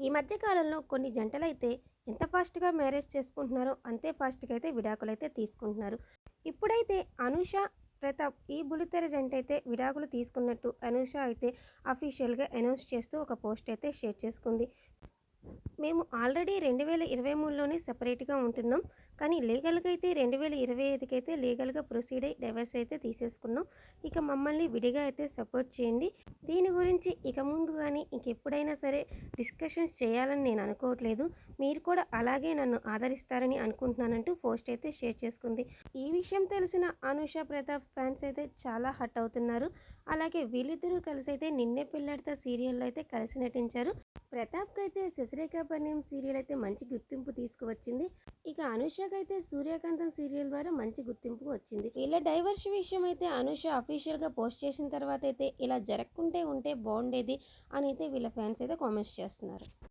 ఈ మధ్య కాలంలో కొన్ని జంటలైతే ఎంత ఫాస్ట్‌గా మ్యారేజ్ చేసుకుంటున్నారో, అంతే ఫాస్ట్‌గా అయితే విడాకులైతే తీసుకుంటున్నారు. ఇప్పుడైతే అనూష, ప్రతాప్ ఈ బుల్లితెర జంటైతే విడాకులు తీసుకున్నట్టు అనూష అయితే అఫీషియల్‌గా అనౌన్స్ చేస్తూ ఒక పోస్ట్ అయితే షేర్ చేసుకుంది. మేము ఆల్రెడీ 2023లోనే సెపరేట్‌గా ఉంటున్నాం. కానీ లీగల్‌గా అయితే 2025కి అయితే లీగల్‌గా ప్రొసీడ్ అయ్యి డైవర్స్ అయితే తీసేసుకున్నాం. ఇక మమ్మల్ని విడిగా అయితే సపోర్ట్ చేయండి. దీని గురించి ఇక ముందు గానీ ఇంకెప్పుడైనా సరే డిస్కషన్స్ చేయాలని నేను అనుకోవట్లేదు. మీరు కూడా అలాగే నన్ను ఆదరిస్తారని అనుకుంటున్నానంటూ పోస్ట్ అయితే షేర్ చేసుకుంది. ఈ విషయం తెలిసిన అనూష, ప్రతాప్ ఫ్యాన్స్ అయితే చాలా హర్ట్ అవుతున్నారు. అలాగే వీళ్ళిద్దరూ కలిసైతే నిన్నే పెళ్లాడతా సీరియల్‌లో అయితే కలిసి నటించారు. ప్రతాప్‌కైతే 'శశిరేఖ పరిణయం' సీరియల్ అయితే మంచి గుర్తింపు తీసుకువచ్చింది. ఇక అనుషకైతే 'సూర్యకాంతం' సీరియల్ ద్వారా మంచి గుర్తింపు వచ్చింది. వీళ్ళ డైవర్స్ విషయం అయితే అనూష అఫీషియల్‌గా పోస్ట్ చేసిన తర్వాత అయితే ఇలా జరగకుంటే ఉంటే బాగుండేది అని అయితే వీళ్ళ ఫ్యాన్స్ అయితే కామెంట్స్ చేస్తున్నారు.